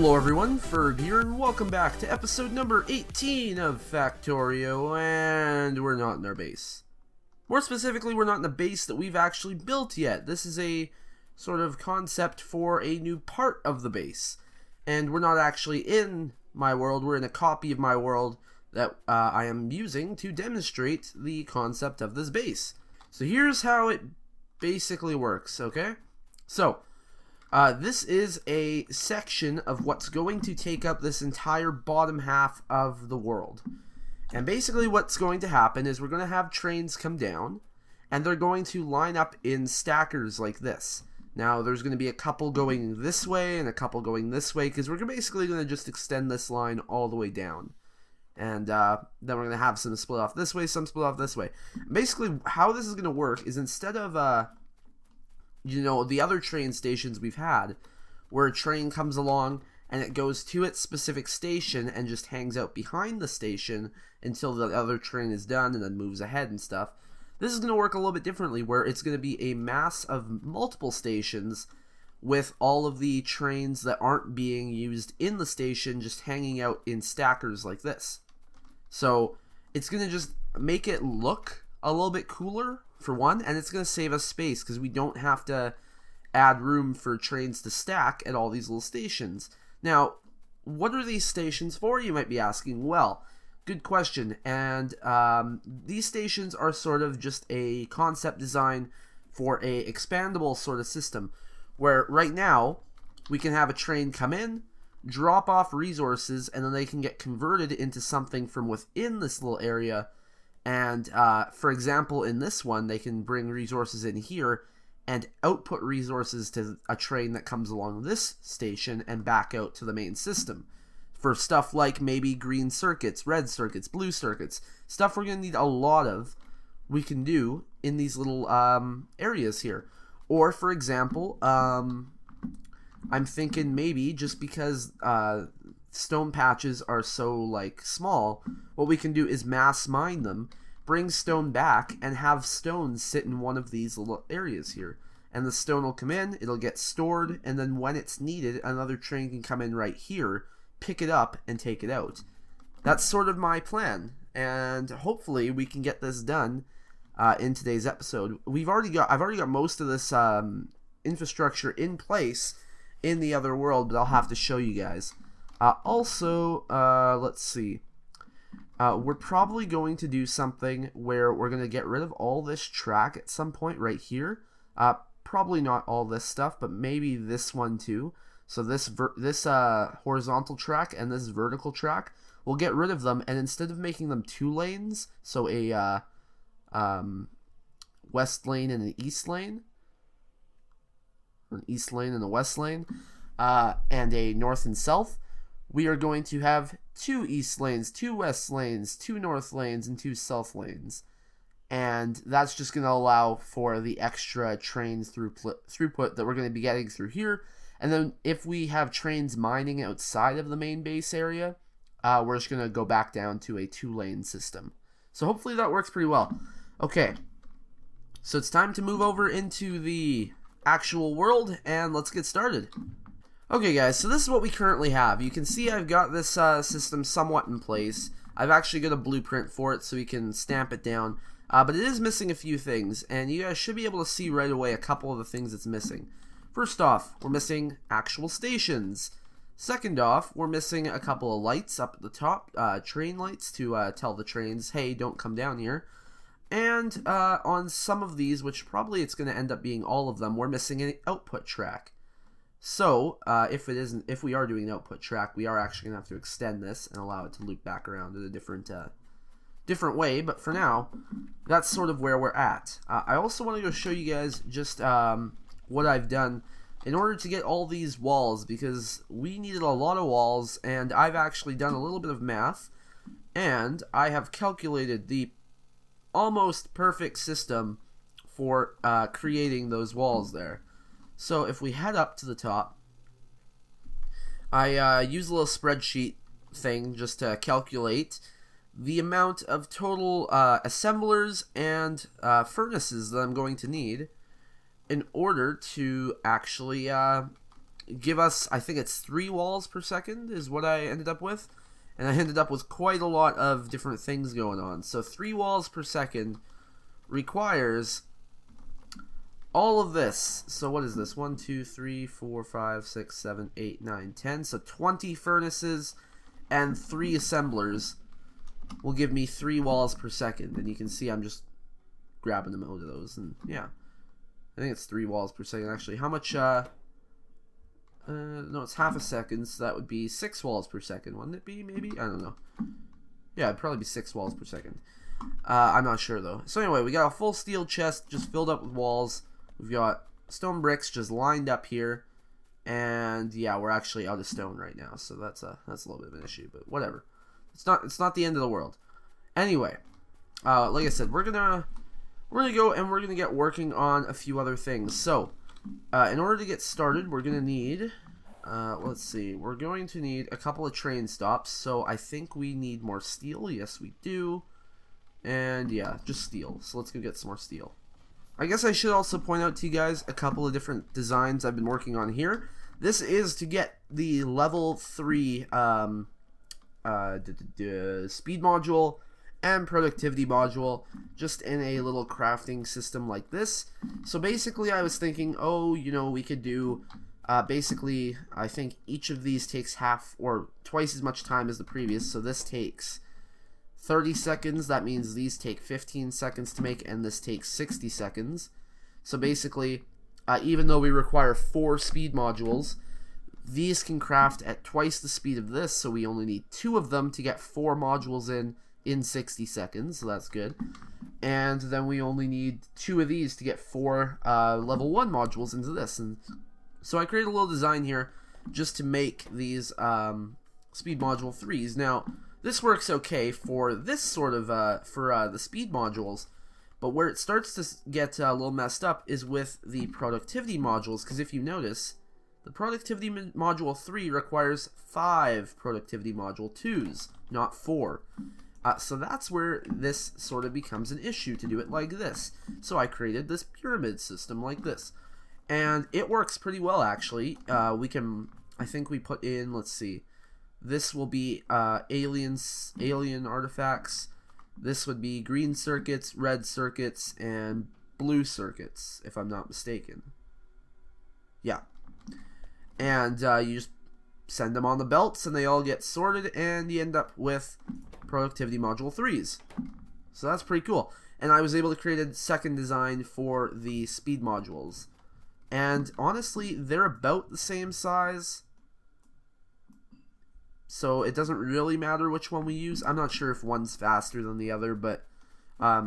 Hello everyone, Ferg here, and welcome back to episode number 18 of Factorio, and we're not in our base. More specifically, we're not in the base that we've actually built yet. This is a sort of concept for a new part of the base. And we're not actually in my world, we're in a copy of my world that I am using to demonstrate the concept of this base. So here's how it basically works, okay? So, this is a section of what's going to take up this entire bottom half of the world. And basically what's going to happen is we're going to have trains come down, and they're going to line up in stackers like this. Now there's going to be a couple going this way and a couple going this way, because we're basically going to just extend this line all the way down. And then we're going to have some split off this way, some split off this way. Basically how this is going to work is instead of you know, the other train stations we've had, where a train comes along and it goes to its specific station and just hangs out behind the station until the other train is done and then moves ahead and stuff. This is going to work a little bit differently, where it's going to be a mass of multiple stations with all of the trains that aren't being used in the station just hanging out in stackers like this. So it's going to just make it look a little bit cooler, for one, and it's going to save us space because we don't have to add room for trains to stack at all these little stations. Now, what are these stations for, you might be asking? Well, good question, and these stations are sort of just a concept design for a expandable sort of system, where right now we can have a train come in, drop off resources, and then they can get converted into something from within this little area. And for example, in this one, they can bring resources in here and output resources to a train that comes along this station and back out to the main system. For stuff like maybe green circuits, red circuits, blue circuits, stuff we're going to need a lot of, we can do in these little areas here. Or for example, I'm thinking maybe just because stone patches are so like small, what we can do is mass mine them, bring stone back, and have stones sit in one of these little areas here. And the stone will come in, it'll get stored, and then when it's needed, another train can come in right here, pick it up, and take it out. That's sort of my plan, and hopefully we can get this done in today's episode. I've already got most of this infrastructure in place in the other world, but I'll have to show you guys. Also, let's see. We're probably going to do something where we're going to get rid of all this track at some point right here. Probably not all this stuff, but maybe this one too. So this horizontal track and this vertical track, we'll get rid of them, and instead of making them 2 lanes, so a west lane and an east lane, or an east lane and a west lane, and a north and south, we are going to have 2 east lanes, 2 west lanes, 2 north lanes, and 2 south lanes. And that's just going to allow for the extra train throughput that we're going to be getting through here. And then if we have trains mining outside of the main base area, we're just going to go back down to a 2-lane system. So hopefully that works pretty well. Okay, so it's time to move over into the actual world, and let's get started. Okay guys, so this is what we currently have. You can see I've got this system somewhat in place. I've actually got a blueprint for it so we can stamp it down. But it is missing a few things, and you guys should be able to see right away a couple of the things it's missing. First off, we're missing actual stations. Second off, we're missing a couple of lights up at the top, train lights to tell the trains, hey, don't come down here. And on some of these, which probably it's going to end up being all of them, we're missing an output track. So, if we are doing an output track, we are actually going to have to extend this and allow it to loop back around in a different way, but for now, that's sort of where we're at. I also want to go show you guys just what I've done in order to get all these walls, because we needed a lot of walls, and I've actually done a little bit of math, and I have calculated the almost perfect system for creating those walls there. So if we head up to the top, I use a little spreadsheet thing just to calculate the amount of total assemblers and furnaces that I'm going to need in order to actually give us, I think it's 3 walls per second is what I ended up with. And I ended up with quite a lot of different things going on. So 3 walls per second requires all of this. So what is this? 1, 2, 3, 4, 5, 6, 7, 8, 9, 10. So 20 furnaces and 3 assemblers will give me 3 walls per second. And you can see I'm just grabbing them out of those. And yeah, I think it's 3 walls per second actually. How much? No, it's half a second, so that would be 6 walls per second, wouldn't it be, maybe? I don't know. Yeah, it'd probably be 6 walls per second. I'm not sure, though. So anyway, we got a full steel chest just filled up with walls. We've got stone bricks just lined up here. And, yeah, we're actually out of stone right now, so that's a little bit of an issue, but whatever. It's not the end of the world. Anyway, like I said, we're gonna go and we're gonna get working on a few other things. So, in order to get started, we're gonna need, let's see, we're going to need a couple of train stops. So I think we need more steel. Yes, we do. And yeah, just steel. So let's go get some more steel. I guess I should also point out to you guys a couple of different designs I've been working on here. This is to get the level 3 speed module and productivity module just in a little crafting system like this. So basically I was thinking, oh, you know, we could do basically, I think each of these takes half or twice as much time as the previous. So this takes 30 seconds. That means these take 15 seconds to make, and this takes 60 seconds. So basically, even though we require 4 speed modules, these can craft at twice the speed of this, so we only need 2 of them to get 4 modules in 60 seconds, so that's good. And then we only need 2 of these to get 4 level 1 modules into this. And so I created a little design here just to make these speed module 3s. Now, this works okay for this sort of, the speed modules, but where it starts to get a little messed up is with the productivity modules, because if you notice, the productivity module 3 requires 5 productivity module 2s, not 4. So that's where this sort of becomes an issue to do it like this. So I created this pyramid system like this. And it works pretty well, actually. We can, I think we put in, let's see, this will be alien artifacts. This would be green circuits, red circuits, and blue circuits, if I'm not mistaken. Yeah. And you just send them on the belts, and they all get sorted, and you end up with productivity module 3s. So that's pretty cool. And I was able to create a second design for the speed modules. And honestly, they're about the same size, so it doesn't really matter which one we use. I'm not sure if one's faster than the other, but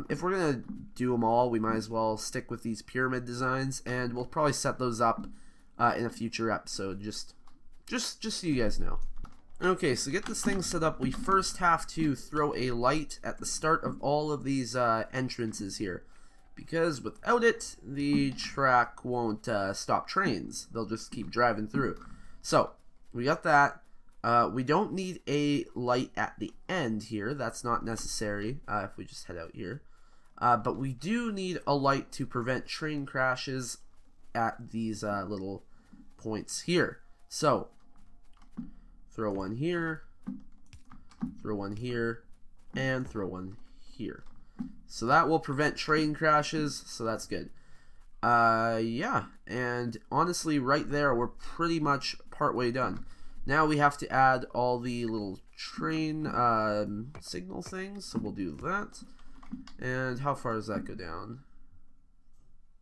if we're going to do them all, we might as well stick with these pyramid designs, and we'll probably set those up in a future episode, just so you guys know. Okay, so to get this thing set up, we first have to throw a light at the start of all of these entrances here, because without it, the track won't stop trains. They'll just keep driving through. So, we got that. We don't need a light at the end here. That's not necessary if we just head out here. But we do need a light to prevent train crashes at these little points here. So, throw one here, throw one here, and throw one here. So that will prevent train crashes, so that's good. Yeah, and honestly, right there, we're pretty much partway done. Now we have to add all the little train signal things, so we'll do that. And how far does that go down?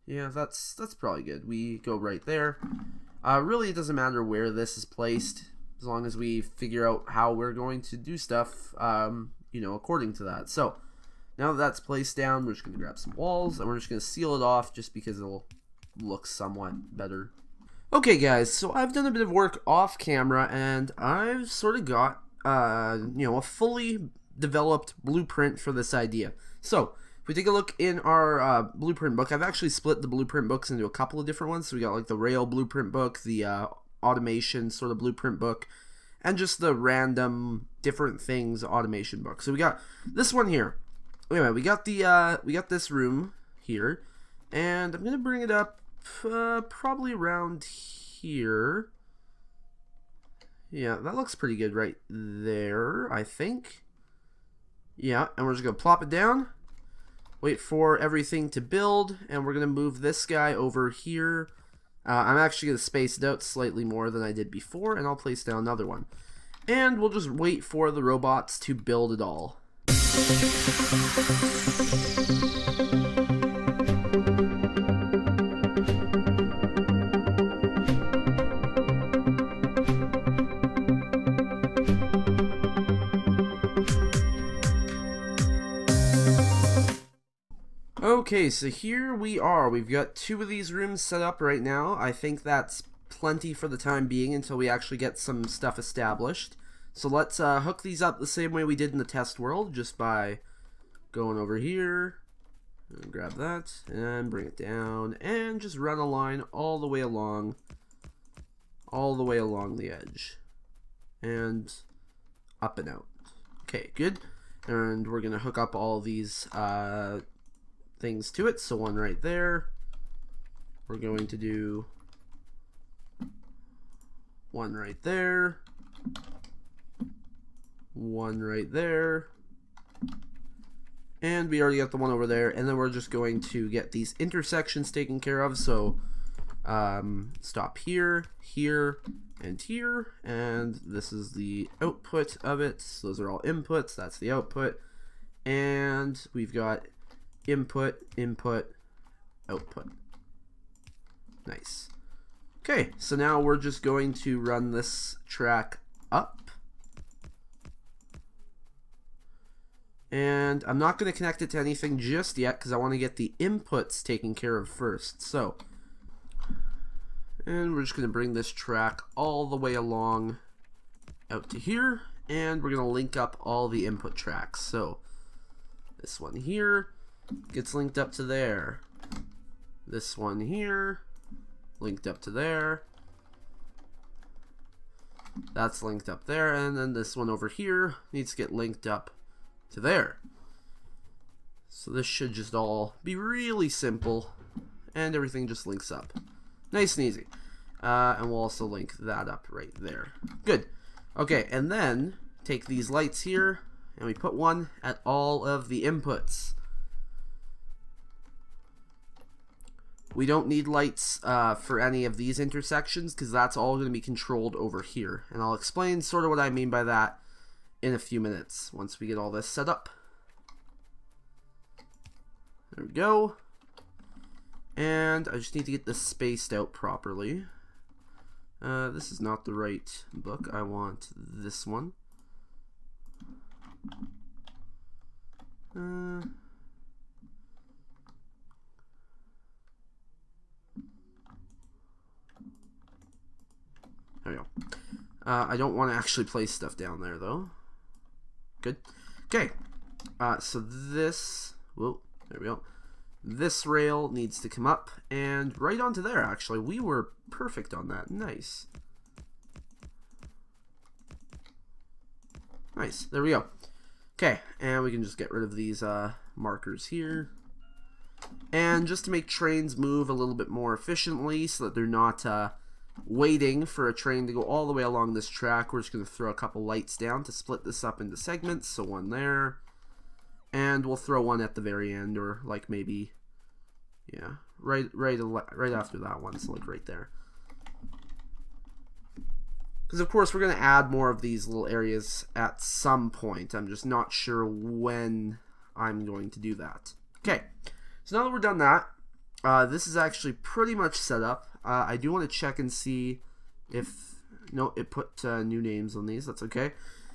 Yeah, that's probably good. We go right there. Really, it doesn't matter where this is placed, as long as we figure out how we're going to do stuff, you know, according to that. So, now that that's placed down, we're just going to grab some walls, and we're just going to seal it off just because it'll look somewhat better. Okay, guys, so I've done a bit of work off camera, and I've sort of got, you know, a fully developed blueprint for this idea. So, if we take a look in our blueprint book, I've actually split the blueprint books into a couple of different ones. So we got like the rail blueprint book, the automation sort of blueprint book, and just the random different things automation book. So we got this one here. Anyway, we got this room here, and I'm gonna bring it up probably around here. Yeah, that looks pretty good right there, I think. Yeah, and we're just going to plop it down. Wait for everything to build, and we're going to move this guy over here. I'm actually going to space it out slightly more than I did before, and I'll place down another one. And we'll just wait for the robots to build it all. Okay, so here we are. We've got 2 of these rooms set up right now. I think that's plenty for the time being until we actually get some stuff established. So let's hook these up the same way we did in the test world, just by going over here, and grab that, and bring it down, and just run a line all the way along the edge, and up and out. Okay, good. And we're gonna hook up all these things to it. So one right there. We're going to do one right there, one right there, and we already got the one over there. And then we're just going to get these intersections taken care of. So stop here, here, and here, and this is the output of it. So those are all inputs, that's the output, and we've got input, input, output. Nice. Okay, so now we're just going to run this track up, and I'm not going to connect it to anything just yet because I want to get the inputs taken care of first. So, and we're just going to bring this track all the way along out to here, and we're going to link up all the input tracks. So this one here gets linked up to there, this one here linked up to there, that's linked up there, and then this one over here needs to get linked up to there. So this should just all be really simple, and everything just links up nice and easy. And we'll also link that up right there. Good. Okay, and then take these lights here and we put one at all of the inputs. We don't need lights for any of these intersections because that's all going to be controlled over here. And I'll explain sort of what I mean by that in a few minutes once we get all this set up. There we go. And I just need to get this spaced out properly. This is not the right book. I want this one. There we go. I don't want to actually place stuff down there though. Good. Okay. So this, whoa, there we go. This rail needs to come up and right onto there. Actually, we were perfect on that. Nice. Nice. There we go. Okay, and we can just get rid of these markers here. And just to make trains move a little bit more efficiently so that they're not waiting for a train to go all the way along this track, we're just going to throw a couple lights down to split this up into segments. So one there. And we'll throw one at the very end, or like maybe, yeah, right after that one, so like right there. Because of course we're going to add more of these little areas at some point. I'm just not sure when I'm going to do that. Okay, so now that we're done that, this is actually pretty much set up. I do want to check and see if, no, it put new names on these. That's okay.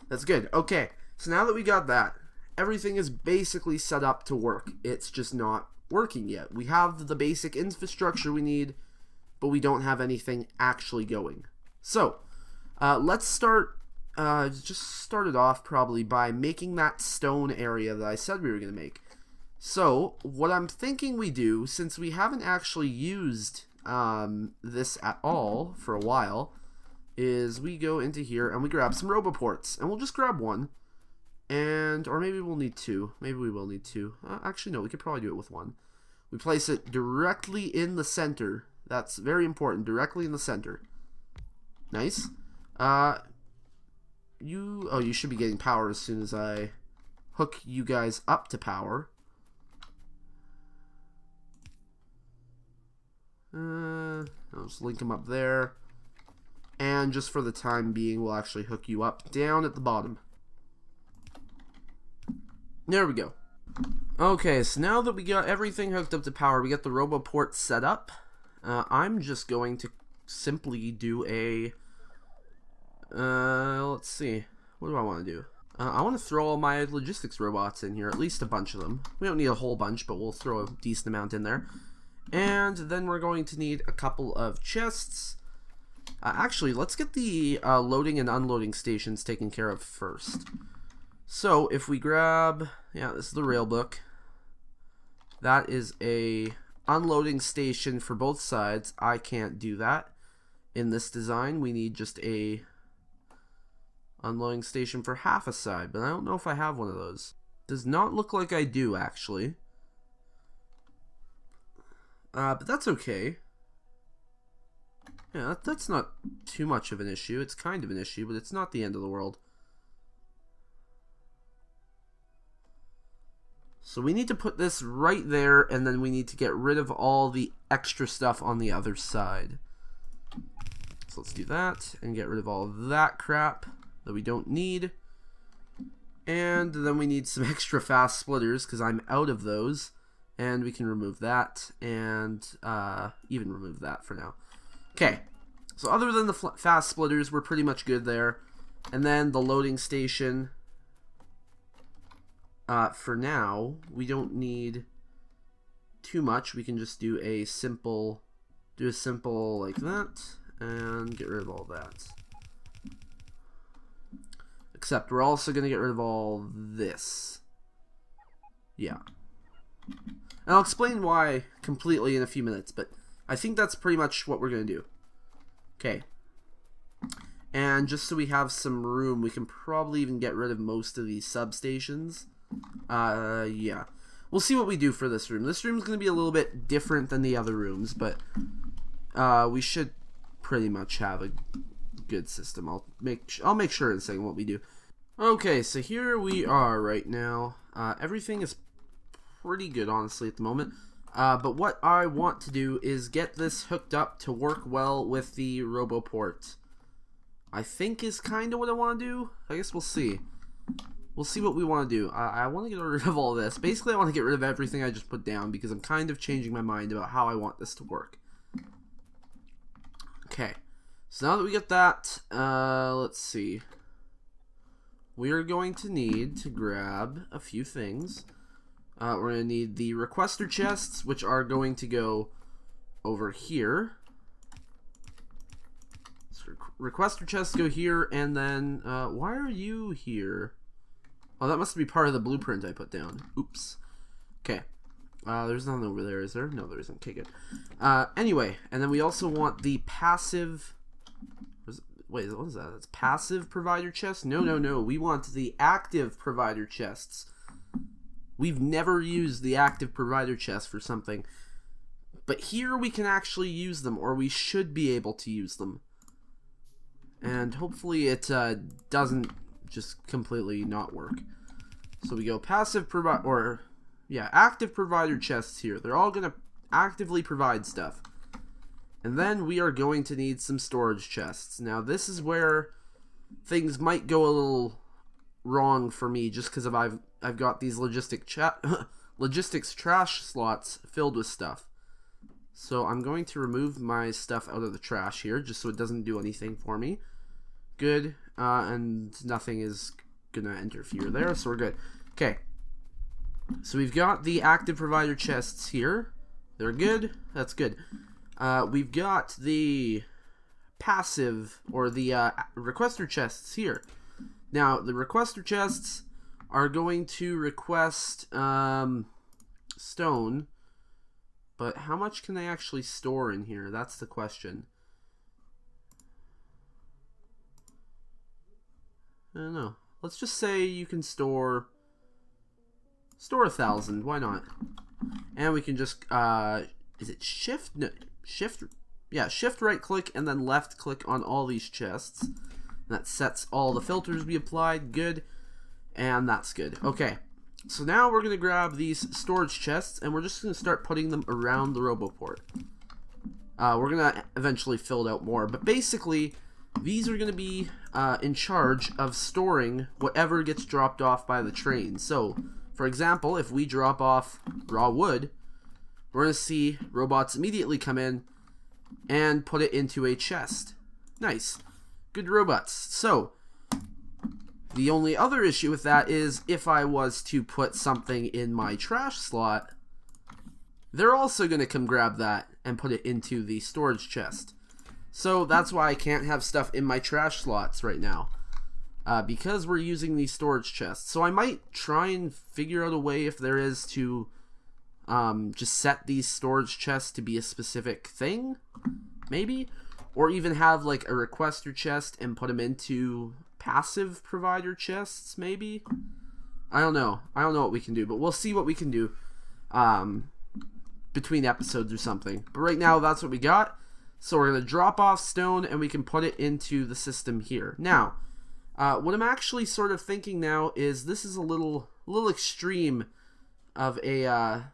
That's good. Okay, so now that we got that, everything is basically set up to work. It's just not working yet. We have the basic infrastructure we need, but we don't have anything actually going. So, let's start, just start it off probably by making that stone area that I said we were going to make. So, what I'm thinking we do, since we haven't actually used this at all for a while, is we go into here and we grab some roboports. And we'll just grab one. And, or maybe we'll need two. Maybe we will need two. Actually, no, we could probably do it with one. We place it directly in the center. That's very important. Directly in the center. Nice. Oh, you should be getting power as soon as I hook you guys up to power. I'll just link them up there. And just for the time being, we'll actually hook you up down at the bottom. There we go. Okay, so now that we got everything hooked up to power, we got the RoboPort set up. I'm just going to simply do a... let's see. What do I want to do? I want to throw all my logistics robots in here, at least a bunch of them. We don't need a whole bunch, but we'll throw a decent amount in there. And then we're going to need a couple of chests. Actually, let's get the loading and unloading stations taken care of first. So, if we grab... Yeah, this is the rail book. That is a unloading station for both sides. I can't do that. In this design, we need just a unloading station for half a side, but I don't know if I have one of those. Does not look like I do, actually. But that's okay. Yeah, that's not too much of an issue. It's kind of an issue, but it's not the end of the world. So we need to put this right there, and then we need to get rid of all the extra stuff on the other side. So let's do that, and get rid of all of that crap that we don't need. And then we need some extra fast splitters, because I'm out of those. And we can remove that, and even remove that for now. Okay, so other than the fast splitters, we're pretty much good there. And then the loading station... for now, we don't need too much. We can just do a simple like that, and get rid of all that. Except we're also going to get rid of all this. Yeah. And I'll explain why completely in a few minutes, but I think that's pretty much what we're going to do. Okay. And just so we have some room, we can probably even get rid of most of these substations. Yeah. We'll see what we do for this room. This room is going to be a little bit different than the other rooms, but we should pretty much have a good system. I'll make sure in saying what we do. Okay, so here we are right now. Everything is pretty good, honestly, at the moment. But what I want to do is get this hooked up to work well with the RoboPort. I think is kind of what I want to do. I guess we'll see. We'll see what we want to do. I want to get rid of all this. Basically, I want to get rid of everything I just put down because I'm kind of changing my mind about how I want this to work. Okay. So now that we get that, let's see. We're going to need to grab a few things. We're going to need the requester chests, which are going to go over here. So requester chests go here, and then, why are you here? Oh, that must be part of the blueprint I put down. Oops. Okay. There's nothing over there, is there? No, there isn't. Okay, good. Anyway, and then we also want the passive... Wait, what is that? It's passive provider chests? No, no, no. We want the active provider chests. We've never used the active provider chest for something. But here we can actually use them, or we should be able to use them. And hopefully it doesn't just completely not work. So we go passive active provider chests here. They're all going to actively provide stuff. And then we are going to need some storage chests. Now this is where things might go a little wrong for me, just because I've got these logistics trash slots filled with stuff. So I'm going to remove my stuff out of the trash here, just so it doesn't do anything for me. Good, and nothing is gonna interfere there, so we're good. Okay, so we've got the active provider chests here. They're good. That's good. We've got the passive, or the requester chests here. Now, the requester chests are going to request stone, but how much can they actually store in here? That's the question. I don't know. Let's just say you can store 1,000. Why not? And we can just is it shift? No, shift. Yeah, shift right click and then left click on all these chests, That sets all the filters we applied. Good. And that's good. Okay. So now we're going to grab these storage chests, and we're just going to start putting them around the RoboPort. We're going to eventually fill it out more, but basically, these are going to be in charge of storing whatever gets dropped off by the train. So, for example, if we drop off raw wood, we're going to see robots immediately come in and put it into a chest. Nice. Good robots. So, the only other issue with that is if I was to put something in my trash slot, they're also going to come grab that and put it into the storage chest. So that's why I can't have stuff in my trash slots right now, because we're using these storage chests. So I might try and figure out a way, if there is, to just set these storage chests to be a specific thing, maybe, or even have like a requester chest and put them into passive provider chests, maybe. I don't know what we can do, but we'll see what we can do between episodes or something. But right now, that's what we got. So we're going to drop off stone, and we can put it into the system here. Now, what I'm actually sort of thinking now is this is a little extreme of a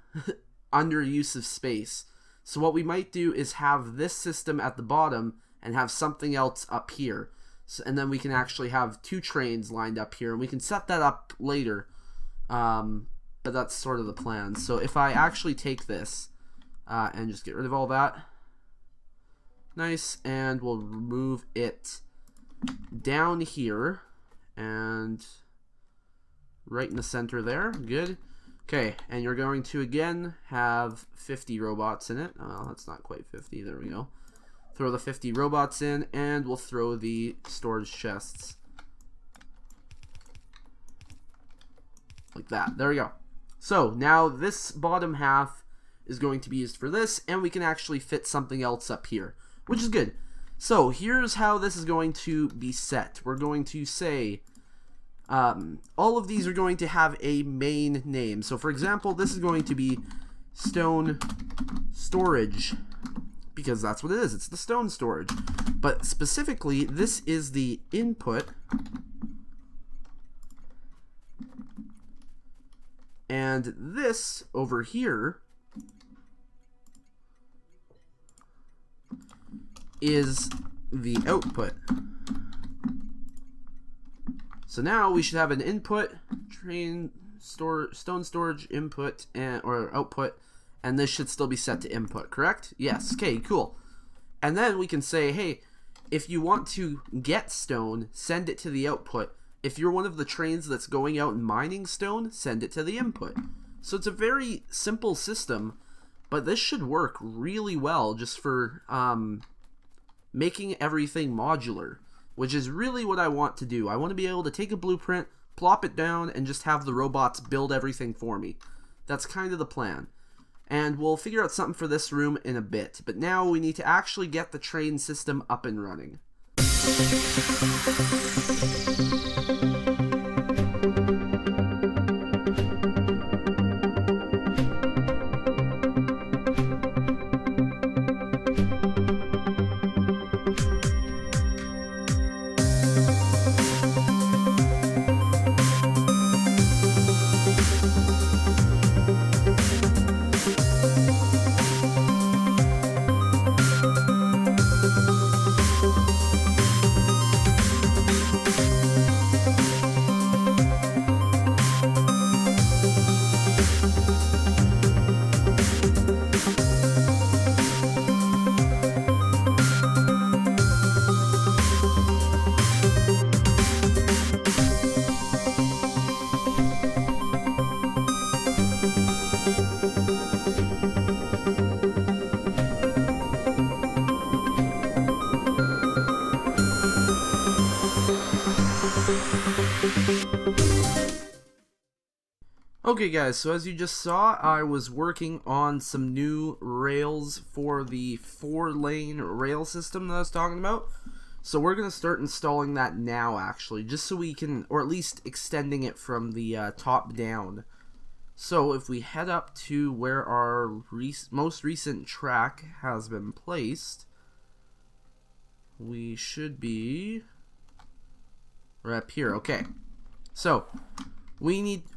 underuse of space. So what we might do is have this system at the bottom and have something else up here. So, and then we can actually have two trains lined up here, and we can set that up later. But that's sort of the plan. So if I actually take this and just get rid of all that. Nice, and we'll move it down here and right in the center there. Good. Okay, and you're going to again have 50 robots in it. Oh, that's not quite 50. There we go. Throw the 50 robots in, and we'll throw the storage chests like that. There we go. So now this bottom half is going to be used for this, and we can actually fit something else up here, which is good. So here's how this is going to be set. We're going to say all of these are going to have a main name. So for example, this is going to be stone storage, because that's what it is. It's the stone storage. But specifically, this is the input, and this over here is the output. So now we should have an input, stone storage input, or output, and this should still be set to input, correct? Yes. Okay, cool. And then we can say, hey, if you want to get stone, send it to the output. If you're one of the trains that's going out and mining stone, send it to the input. So it's a very simple system, but this should work really well just for making everything modular, which is really what I want to do. I want to be able to take a blueprint, plop it down, and just have the robots build everything for me. That's kind of the plan. And we'll figure out something for this room in a bit. But now we need to actually get the train system up and running. Okay guys, so as you just saw, I was working on some new rails for the 4-lane rail system that I was talking about. So we're going to start installing that now actually, just so we can, or at least extending it from the top down. So if we head up to where our most recent track has been placed, we should be We're up here. Okay. So,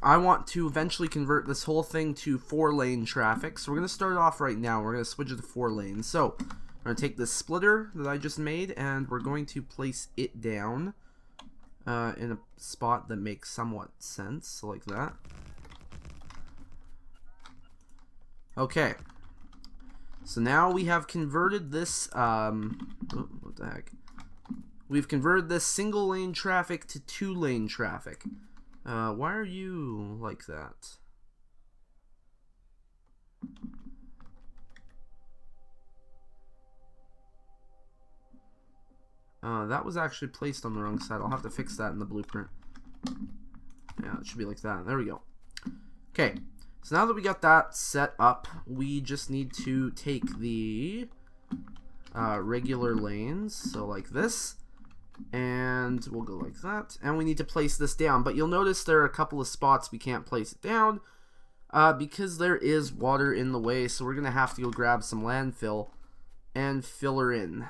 I want to eventually convert this whole thing to 4-lane traffic. So we're going to start off right now. We're going to switch it to 4 lanes. So, we're going to take this splitter that I just made, and we're going to place it down in a spot that makes somewhat sense. So like that. Okay. So now we have converted this, what the heck? We've converted this single lane traffic to 2-lane traffic. Why are you like that? That was actually placed on the wrong side. I'll have to fix that in the blueprint. Yeah, it should be like that. There we go. Okay. So now that we got that set up, we just need to take the regular lanes, so like this, and we'll go like that, and we need to place this down. But you'll notice there are a couple of spots we can't place it down because there is water in the way, so we're going to have to go grab some landfill and fill her in.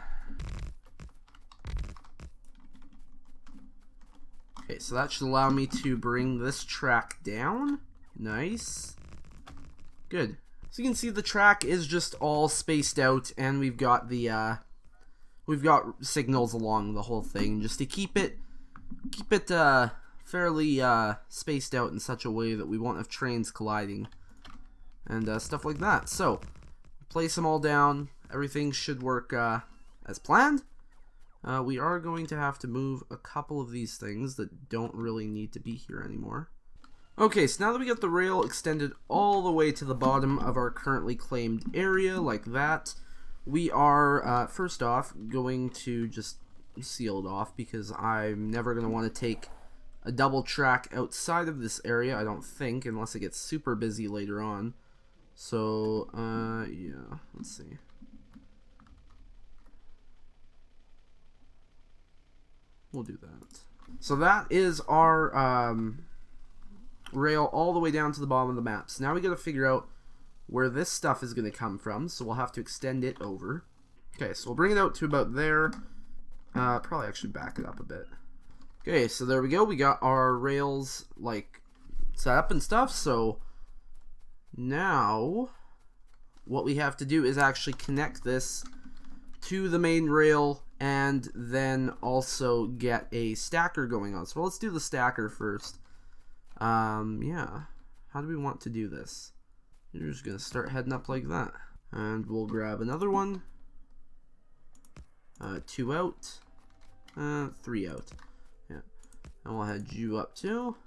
Okay, so that should allow me to bring this track down. Nice. Good. So you can see the track is just all spaced out, and we've got the signals along the whole thing just to keep it fairly spaced out in such a way that we won't have trains colliding and stuff like that. So place them all down. Everything should work as planned. We are going to have to move a couple of these things that don't really need to be here anymore. Okay, so now that we got the rail extended all the way to the bottom of our currently claimed area, like that, we are, first off, going to just seal it off, because I'm never going to want to take a double track outside of this area, I don't think, unless it gets super busy later on. So, yeah, let's see. We'll do that. So that is our, rail all the way down to the bottom of the map. So now we got to figure out where this stuff is going to come from, so we'll have to extend it over. Okay, so we'll bring it out to about there. Probably actually back it up a bit. Okay, so there we go. We got our rails like set up and stuff. So now what we have to do is actually connect this to the main rail and then also get a stacker going on. So let's do the stacker first. Yeah, how do we want to do this? You're just gonna start heading up like that, and we'll grab another one. 2 out, 3 out. Yeah, and we'll head you up too.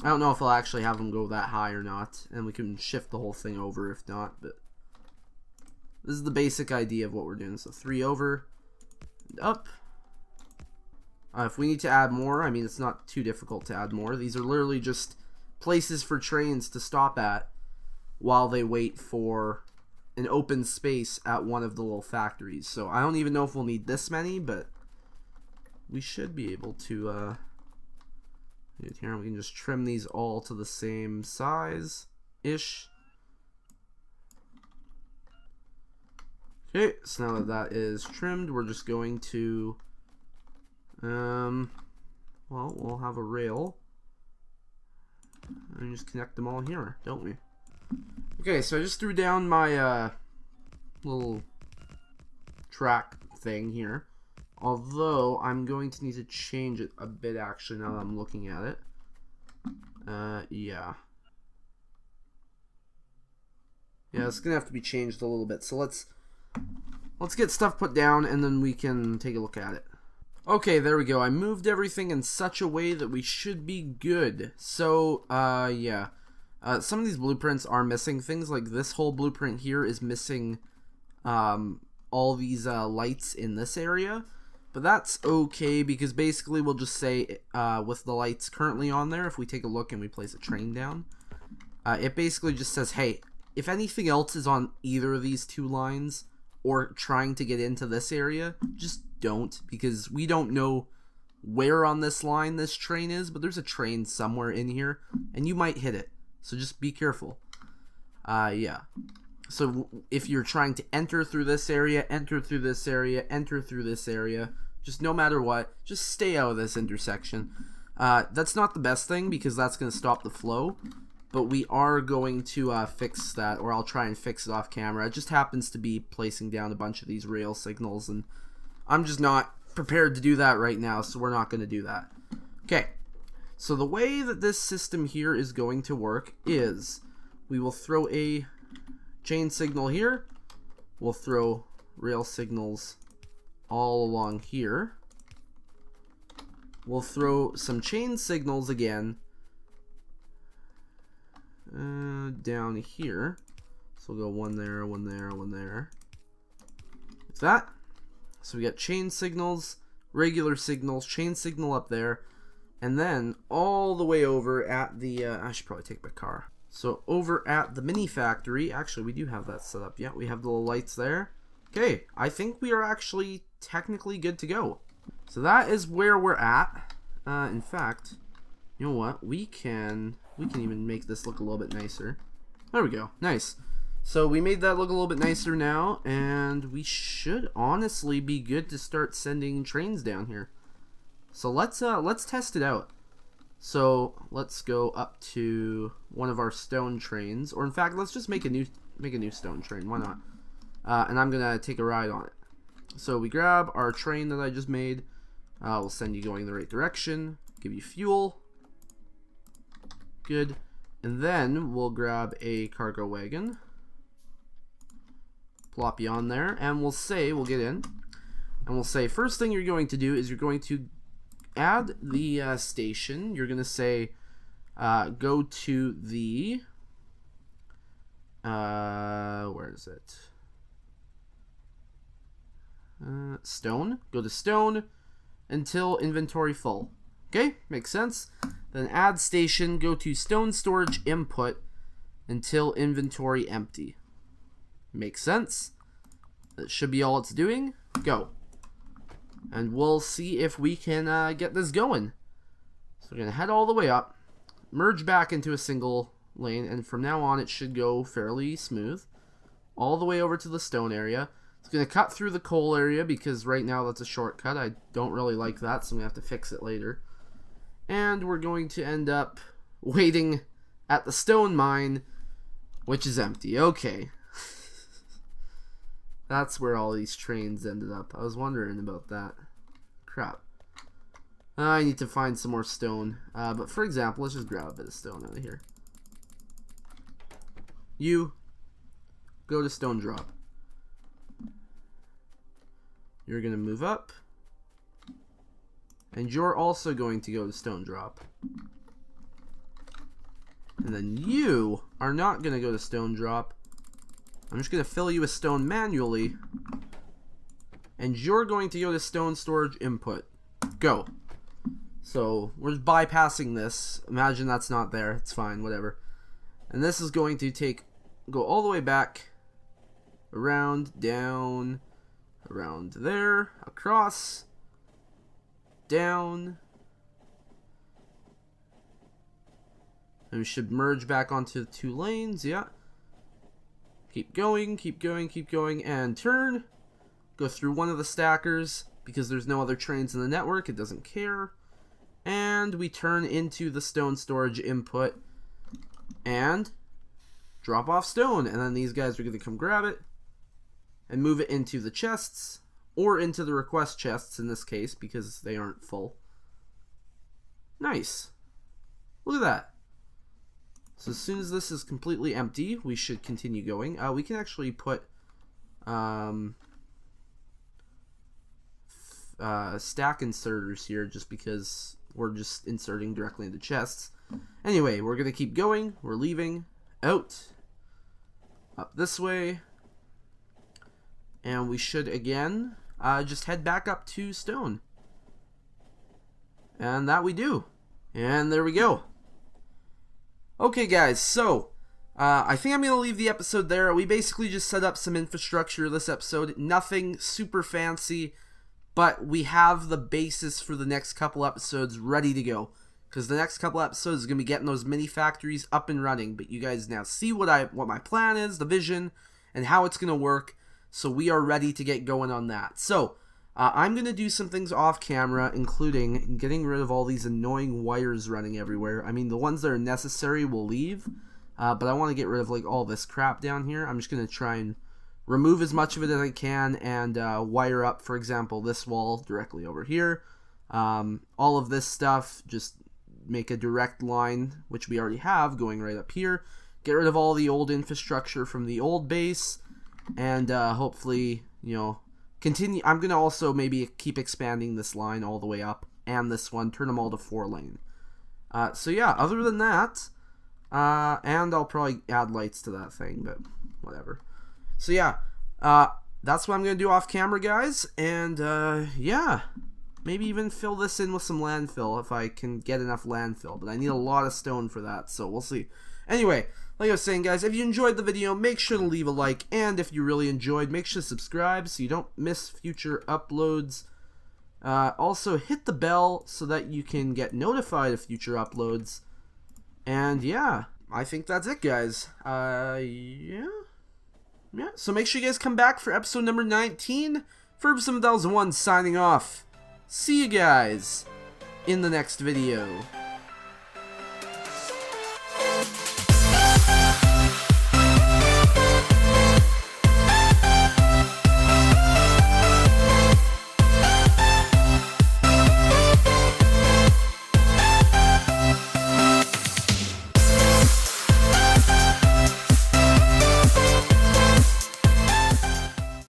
I don't know if I'll actually have them go that high or not, and we can shift the whole thing over if not, but this is the basic idea of what we're doing. So 3 over and up. If we need to add more, I mean, it's not too difficult to add more. These are literally just places for trains to stop at while they wait for an open space at one of the little factories. So I don't even know if we'll need this many, but we should be able to here we can just trim these all to the same size-ish. Okay, so now that that is trimmed, we're just going to well, we'll have a rail and just connect them all here, don't we? Okay, so I just threw down my little track thing here, although I'm going to need to change it a bit actually now that I'm looking at it. Yeah, it's gonna have to be changed a little bit, so let's get stuff put down and then we can take a look at it. Okay, there we go. I moved everything in such a way that we should be good. So, yeah. Some of these blueprints are missing things. Like this whole blueprint here is missing all these lights in this area. But that's okay, because basically we'll just say with the lights currently on there, if we take a look and we place a train down, it basically just says, hey, if anything else is on either of these 2 lines or trying to get into this area, just don't, because we don't know where on this line this train is, but there's a train somewhere in here and you might hit it, so just be careful. Yeah, so if you're trying to enter through this area, enter through this area, enter through this area, Just no matter what, just stay out of this intersection. That's not the best thing because that's going to stop the flow, but we are going to fix that, or I'll try and fix it off camera. It just happens to be placing down a bunch of these rail signals, and I'm just not prepared to do that right now, so we're not going to do that. Okay, so the way that this system here is going to work is we will throw a chain signal here. We'll throw rail signals all along here. We'll throw some chain signals again down here. So we'll go one there, one there, one there. Like that. So we got chain signals, regular signals, chain signal up there, and then all the way over at the, I should probably take my car. So over at the mini factory, actually we do have that set up. Yeah, we have the little lights there. Okay, I think we are actually technically good to go. So that is where we're at. In fact, you know what? We can even make this look a little bit nicer. There we go. Nice. So we made that look a little bit nicer now, and we should honestly be good to start sending trains down here. So let's test it out. So let's go up to one of our stone trains, or in fact, let's just make a new stone train. Why not? And I'm gonna take a ride on it. So we grab our train that I just made. We'll send you going the right direction. Give you fuel. Good. And then we'll grab a cargo wagon. Plop you on there, and we'll get in, and we'll say first thing you're going to do is you're going to add the station. You're going to say go to the where is it? Stone. Go to stone until inventory full. Okay, makes sense. Then add station. Go to stone storage input until inventory empty. Makes sense. That should be all it's doing. Go. And we'll see if we can get this going. So we're going to head all the way up, merge back into a single lane, and from now on it should go fairly smooth. All the way over to the stone area. It's going to cut through the coal area because right now that's a shortcut. I don't really like that, so I'm going to have to fix it later. And we're going to end up waiting at the stone mine, which is empty. Okay. That's where all these trains ended up. I was wondering about that. Crap. I need to find some more stone. But for example, let's just grab a bit of stone out of here. You go to stone drop. You're going to move up. And you're also going to go to stone drop. And then you are not going to go to stone drop. I'm just going to fill you with stone manually. And you're going to go to stone storage input. Go. So we're just bypassing this. Imagine that's not there. It's fine, whatever. And this is going to go all the way back, around, down, around there, across, down. And we should merge back onto the two lanes, yeah. Keep going, keep going, keep going, and turn. Go through one of the stackers, because there's no other trains in the network, it doesn't care. And we turn into the stone storage input, and drop off stone. And then these guys are going to come grab it, and move it into the chests, or into the request chests in this case, because they aren't full. Nice. Look at that. So as soon as this is completely empty, we should continue going. We can actually put stack inserters here just because we're just inserting directly into chests. Anyway, we're going to keep going. We're leaving out, up this way, and we should again just head back up to stone. And that we do. And there we go. Okay guys, so I think I'm going to leave the episode there. We basically just set up some infrastructure this episode. Nothing super fancy, but we have the basis for the next couple episodes ready to go. Because the next couple episodes is going to be getting those mini factories up and running. But you guys now see what my plan is, the vision, and how it's going to work. So we are ready to get going on that. So I'm going to do some things off camera, including getting rid of all these annoying wires running everywhere. I mean, the ones that are necessary will leave, but I want to get rid of like all this crap down here. I'm just going to try and remove as much of it as I can and wire up, for example, this wall directly over here. All of this stuff, just make a direct line, which we already have, going right up here. Get rid of all the old infrastructure from the old base, and hopefully, you know, continue. I'm going to also maybe keep expanding this line all the way up, and this one, turn them all to 4-lane. So yeah, other than that, and I'll probably add lights to that thing, but whatever. So yeah, that's what I'm going to do off camera, guys, and yeah, maybe even fill this in with some landfill if I can get enough landfill, but I need a lot of stone for that, so we'll see. Anyway, like I was saying, guys, if you enjoyed the video, make sure to leave a like, and if you really enjoyed, make sure to subscribe so you don't miss future uploads. Also, hit the bell so that you can get notified of future uploads. And yeah, I think that's it, guys. Yeah, so make sure you guys come back for episode number 19. For episode 1001, signing off. See you guys in the next video.